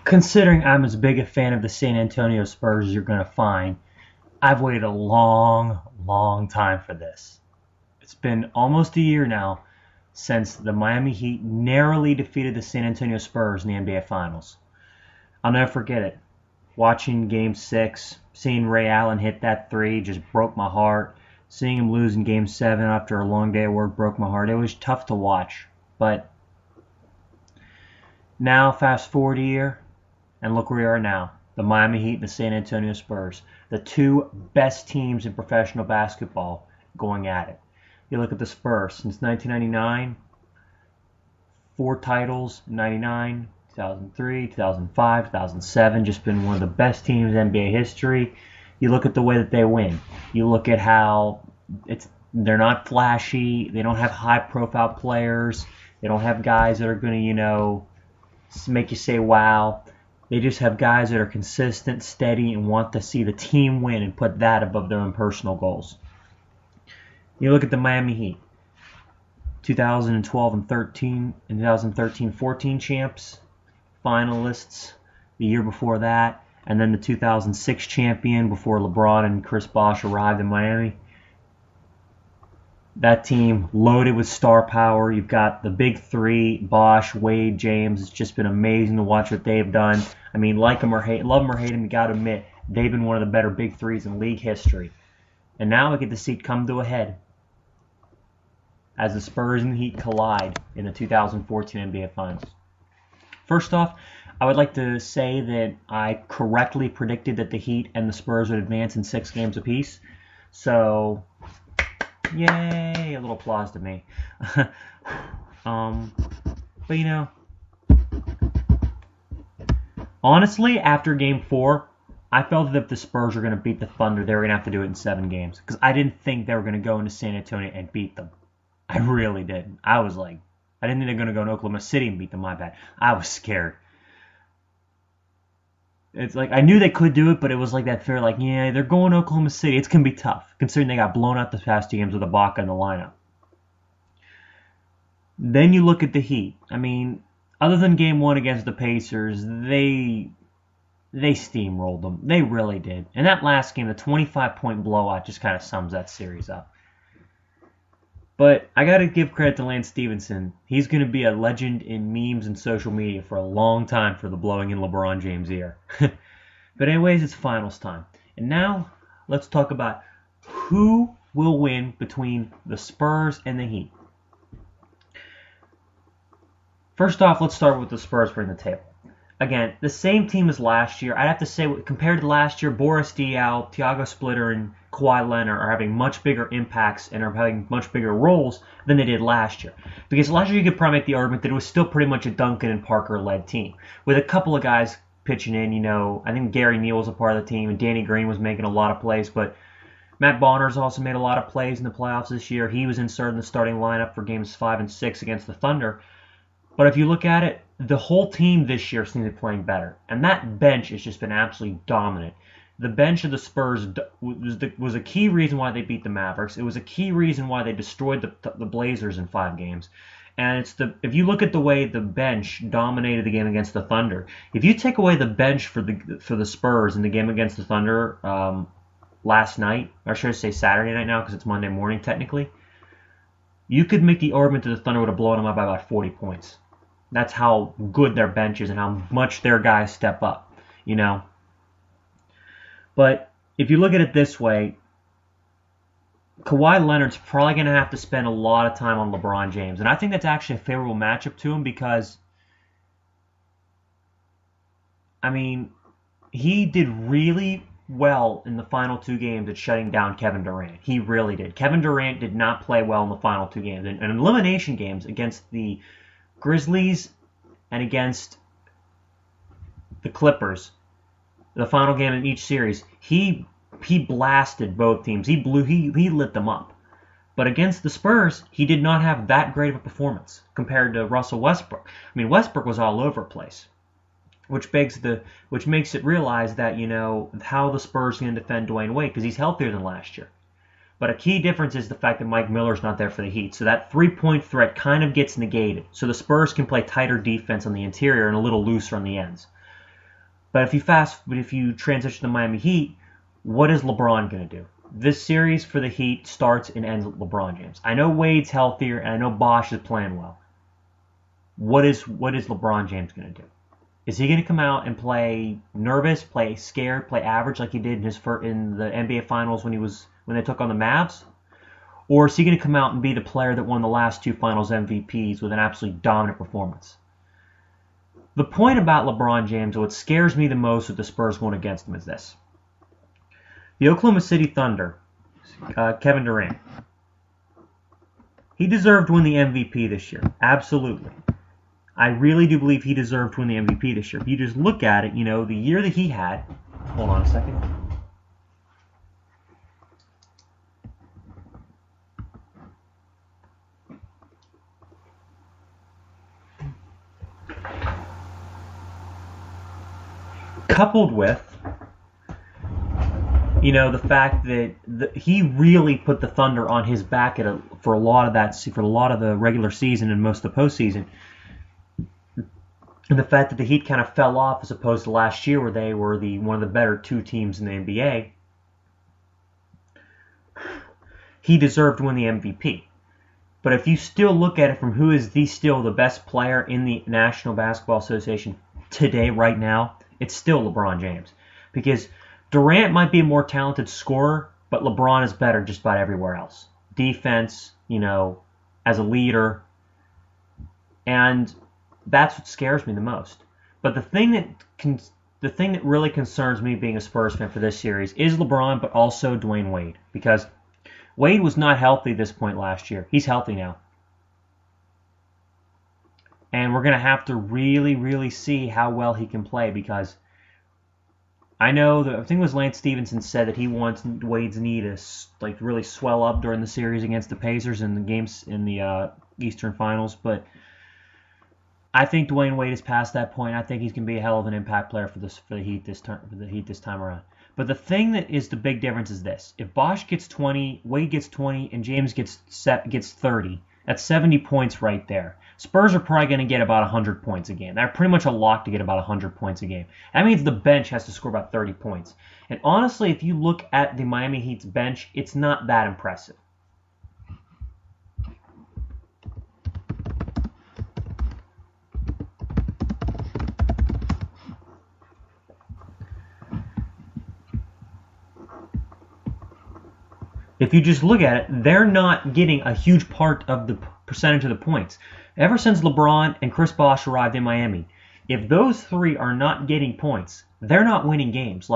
Considering I'm as big a fan of the San Antonio Spurs as you're going to find, I've waited a long, long time for this. It's been almost a year now since the Miami Heat narrowly defeated the San Antonio Spurs in the NBA Finals. I'll never forget it. Watching Game 6, seeing Ray Allen hit that three just broke my heart. Seeing him lose in Game 7 after a long day of work broke my heart. It was tough to watch. But now, fast forward a year, and look where we are now. The Miami Heat and the San Antonio Spurs. The two best teams in professional basketball going at it. You look at the Spurs. Since 1999, 4 titles, 99, 2003, 2005, 2007. Just been one of the best teams in NBA history. You look at the way that they win. You look at how they're not flashy. They don't have high-profile players. They don't have guys that are going to, make you say, wow. They just have guys that are consistent, steady, and want to see the team win and put that above their own personal goals. You look at the Miami Heat, 2012 and 13, and 2013-14 champs, finalists the year before that, and then the 2006 champion before LeBron and Chris Bosh arrived in Miami. That team loaded with star power. You've got the big three, Bosh, Wade, James. It's just been amazing to watch what they've done. I mean, like them or hate, love them or hate them, you got to admit, they've been one of the better big threes in league history. And now we get to see it come to a head as the Spurs and the Heat collide in the 2014 NBA Finals. First off, I would like to say that I correctly predicted that the Heat and the Spurs would advance in 6 games apiece. So, yay, a little applause to me. But honestly, after Game 4, I felt that if the Spurs were going to beat the Thunder, they were going to have to do it in 7 games. Because I didn't think they were going to go into San Antonio and beat them. I really did. I was like, I didn't think they were going to go to Oklahoma City and beat them, my bad. I was scared. It's like, I knew they could do it, but it was like that fear, like, yeah, they're going to Oklahoma City. It's going to be tough, considering they got blown out the past 2 games with Ibaka in the lineup. Then you look at the Heat. I mean, other than Game 1 against the Pacers, they steamrolled them. They really did. And that last game, the 25-point blowout, just kind of sums that series up. But I got to give credit to Lance Stevenson. He's going to be a legend in memes and social media for a long time for the blowing in LeBron James ear. But anyways, it's finals time. And now, let's talk about who will win between the Spurs and the Heat. First off, let's start with the Spurs bringing the table. Again, the same team as last year. I'd have to say, compared to last year, Boris Diaw, Thiago Splitter, and Kawhi Leonard are having much bigger impacts and are having much bigger roles than they did last year. Because last year you could probably make the argument that it was still pretty much a Duncan and Parker-led team. With a couple of guys pitching in, I think Gary Neal was a part of the team, and Danny Green was making a lot of plays, but Matt Bonner's also made a lot of plays in the playoffs this year. He was inserted in the starting lineup for games 5 and 6 against the Thunder. But if you look at it, the whole team this year seems to be playing better. And that bench has just been absolutely dominant. The bench of the Spurs was a key reason why they beat the Mavericks. It was a key reason why they destroyed the Blazers in 5 games. And if you look at the way the bench dominated the game against the Thunder, if you take away the bench for the Spurs in the game against the Thunder last night, or should I say Saturday night now because it's Monday morning technically, you could make the argument that the Thunder would have blown them up by about 40 points. That's how good their bench is and how much their guys step up, But if you look at it this way, Kawhi Leonard's probably going to have to spend a lot of time on LeBron James. And I think that's actually a favorable matchup to him because, he did really well in the final 2 games at shutting down Kevin Durant. He really did. Kevin Durant did not play well in the final 2 games. And in elimination games against the Grizzlies and against the Clippers, the final game in each series, he blasted both teams. He lit them up. But against the Spurs, he did not have that great of a performance compared to Russell Westbrook. Westbrook was all over the place, which makes it realize that how the Spurs can defend Dwayne Wade because he's healthier than last year. But a key difference is the fact that Mike Miller's not there for the Heat. So that 3-point threat kind of gets negated. So the Spurs can play tighter defense on the interior and a little looser on the ends. But if you transition to the Miami Heat, what is LeBron going to do? This series for the Heat starts and ends with LeBron James. I know Wade's healthier, and I know Bosh is playing well. What is LeBron James going to do? Is he going to come out and play nervous, play scared, play average like he did in the NBA Finals when they took on the Mavs? Or is he going to come out and be the player that won the last 2 Finals MVPs with an absolutely dominant performance? The point about LeBron James, what scares me the most with the Spurs going against him, is this. The Oklahoma City Thunder, Kevin Durant, he deserved to win the MVP this year. Absolutely. I really do believe he deserved to win the MVP this year. If you just look at it, the year that he had, hold on a second. Coupled with, the fact that he really put the Thunder on his back for a lot of the regular season and most of the postseason. And the fact that the Heat kind of fell off as opposed to last year where they were one of the better 2 teams in the NBA. He deserved to win the MVP. But if you still look at it from who is still the best player in the National Basketball Association today, right now, it's still LeBron James. Because Durant might be a more talented scorer, but LeBron is better just about everywhere else. Defense, as a leader. And that's what scares me the most. But the thing that really concerns me being a Spurs fan for this series is LeBron, but also Dwayne Wade. Because Wade was not healthy at this point last year. He's healthy now. And we're going to have to really, really see how well he can play, because I think it was Lance Stevenson said that he wants Wade's knee to really swell up during the series against the Pacers in the games in the Eastern Finals, but I think Dwayne Wade is past that point. I think he's going to be a hell of an impact player for the Heat this time around. But the thing that is the big difference is this: if Bosh gets 20, Wade gets 20, and James gets 30, that's 70 points right there. Spurs are probably going to get about 100 points a game. They're pretty much a lock to get about 100 points a game. That means the bench has to score about 30 points. And honestly, if you look at the Miami Heat's bench, it's not that impressive. If you just look at it, they're not getting a huge part of the percentage of the points. Ever since LeBron and Chris Bosh arrived in Miami, if those 3 are not getting points, they're not winning games.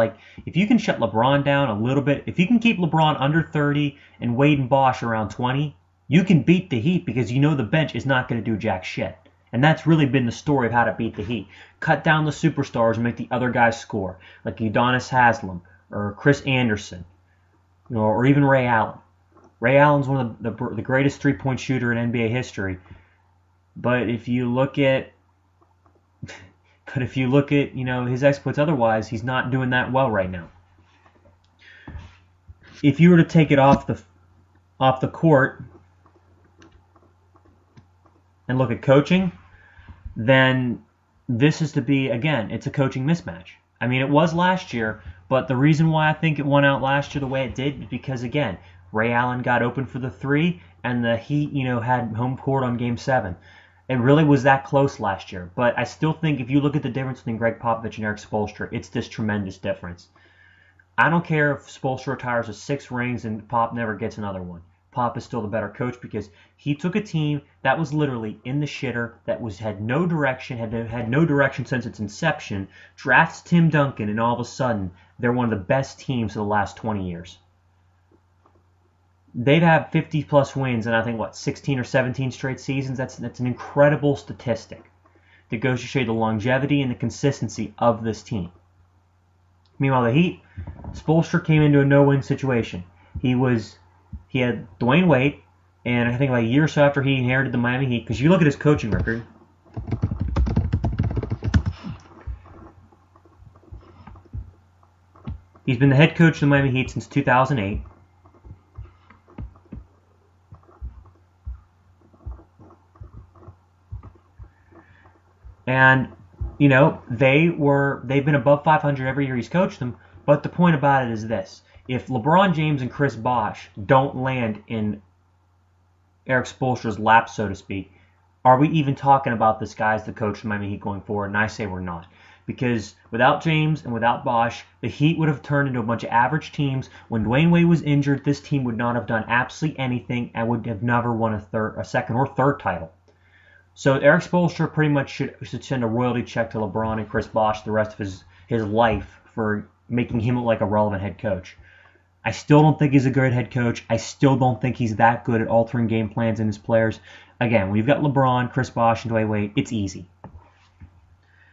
If you can shut LeBron down a little bit, if you can keep LeBron under 30 and Wade and Bosh around 20, you can beat the Heat, because the bench is not going to do jack shit. And that's really been the story of how to beat the Heat. Cut down the superstars and make the other guys score, like Udonis Haslem or Chris Anderson. Or even Ray Allen. Ray Allen's one of the greatest 3-point shooter in NBA history. But if you look at his exploits otherwise, he's not doing that well right now. If you were to take it off the court and look at coaching, then this is it's a coaching mismatch. I mean, it was last year, but the reason why I think it won out last year the way it did is because, again, Ray Allen got open for the 3, and the Heat, had home court on Game 7. It really was that close last year. But I still think if you look at the difference between Greg Popovich and Eric Spoelstra, it's this tremendous difference. I don't care if Spoelstra retires with 6 rings and Pop never gets another one. Pop is still the better coach, because he took a team that was literally in the shitter, that had no direction, had no direction since its inception, drafts Tim Duncan, and all of a sudden they're one of the best teams of the last 20 years. They've had 50-plus wins in, I think, 16 or 17 straight seasons. That's an incredible statistic that goes to show you the longevity and the consistency of this team. Meanwhile, the Heat, Spoelstra came into a no-win situation. He had Dwayne Wade, and I think about a year or so after he inherited the Miami Heat, because you look at his coaching record, he's been the head coach of the Miami Heat since 2008. And they've been above 500 every year he's coached them. But the point about it is this: if LeBron James and Chris Bosh don't land in Eric Spoelstra's lap, so to speak, are we even talking about this guy as the coach of Miami Heat going forward? And I say we're not. Because without James and without Bosh, the Heat would have turned into a bunch of average teams. When Dwayne Wade was injured, this team would not have done absolutely anything and would have never won a second or third title. So Eric Spoelstra pretty much should send a royalty check to LeBron and Chris Bosh the rest of his life for making him look like a relevant head coach. I still don't think he's a good head coach. I still don't think he's that good at altering game plans in his players. Again, when you've got LeBron, Chris Bosh, and Dwayne Wade, it's easy.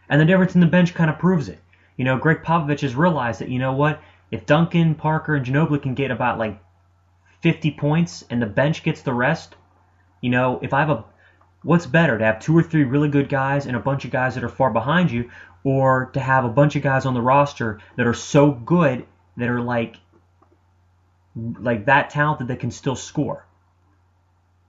And the difference in the bench kind of proves it. Greg Popovich has realized that, what? If Duncan, Parker, and Ginobili can get about 50 points and the bench gets the rest, if I have what's better, to have 2 or 3 really good guys and a bunch of guys that are far behind you, or to have a bunch of guys on the roster that are so good that are like that talented that can still score?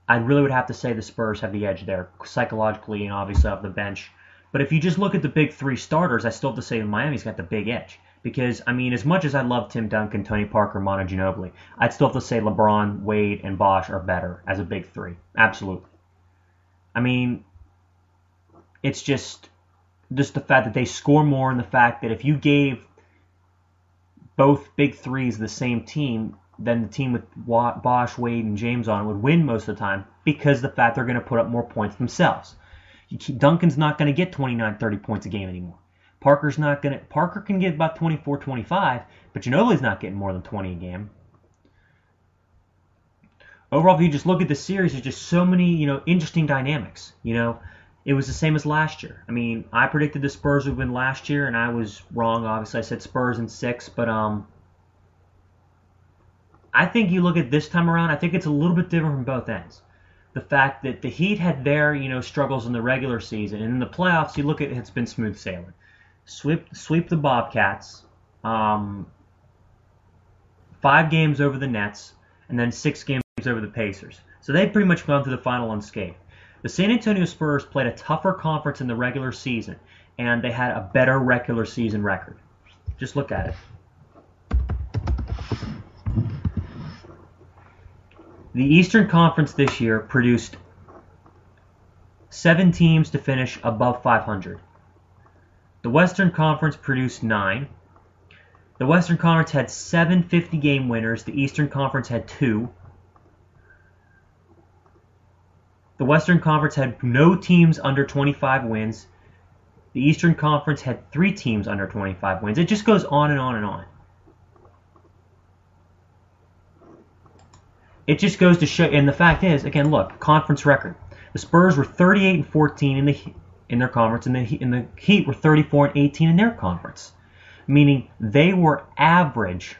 I really would have to say the Spurs have the edge there, psychologically and obviously off the bench. But if you just look at the big 3 starters, I still have to say Miami's got the big edge. Because, as much as I love Tim Duncan, Tony Parker, Manu Ginobili, I'd still have to say LeBron, Wade, and Bosh are better as a big 3. Absolutely. It's just the fact that they score more, and the fact that if you gave both big 3s the same team, then the team with Bosh, Wade, and James on would win most of the time, because the fact they're going to put up more points themselves. Duncan's not going to get 29, 30 points a game anymore. Parker can get about 24, 25, but Ginobili's not getting more than 20 a game. Overall, if you just look at the series, there's just so many, interesting dynamics. It was the same as last year. I predicted the Spurs would win last year, and I was wrong. Obviously, I said Spurs in 6, but I think you look at this time around, I think it's a little bit different from both ends. The fact that the Heat had their, struggles in the regular season, and in the playoffs, you look at it's been smooth sailing. Sweep the Bobcats, 5 games over the Nets, and then 6 games over the Pacers. So they've pretty much gone through the final unscathed. The San Antonio Spurs played a tougher conference in the regular season, and they had a better regular season record. Just look at it. The Eastern Conference this year produced 7 teams to finish above 500. The Western Conference produced 9. The Western Conference had 7 50-game winners. The Eastern Conference had 2. The Western Conference had no teams under 25 wins. The Eastern Conference had 3 teams under 25 wins. It just goes on and on and on. It just goes to show, and the fact is, again, look, conference record. The Spurs were 38-14 in their conference, and the Heat were 34-18 in their conference, meaning they were average.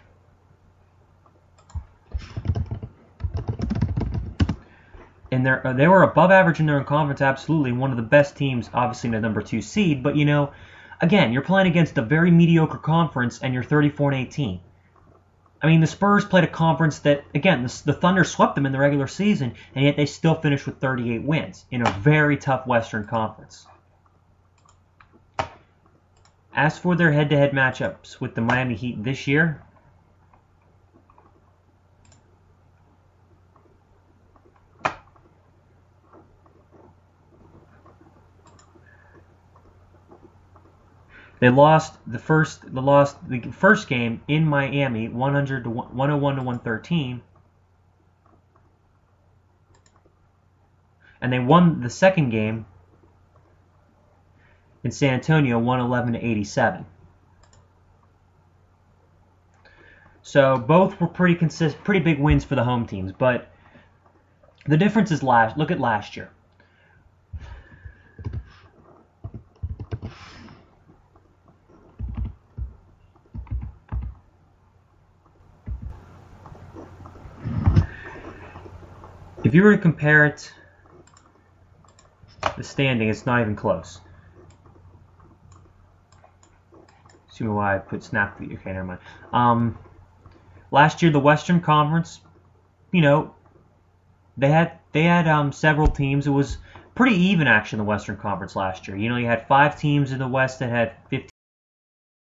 And they were above average in their own conference, absolutely. One of the best teams, obviously, in the number 2 seed. But again, you're playing against a very mediocre conference, and you're 34-18. The Spurs played a conference that, again, the Thunder swept them in the regular season, and yet they still finished with 38 wins in a very tough Western Conference. As for their head-to-head matchups with the Miami Heat this year, they lost the first game in Miami, 101-113, and they won the second game in San Antonio, 111-87. So both were pretty big wins for the home teams, but the difference is look at last year. If you were to compare it, the standing, it's not even close. Excuse me why I put snap. Okay, never mind. Last year, the Western Conference, they had several teams. It was pretty even action in the Western Conference last year. You know, you had 5 teams in the West that had 15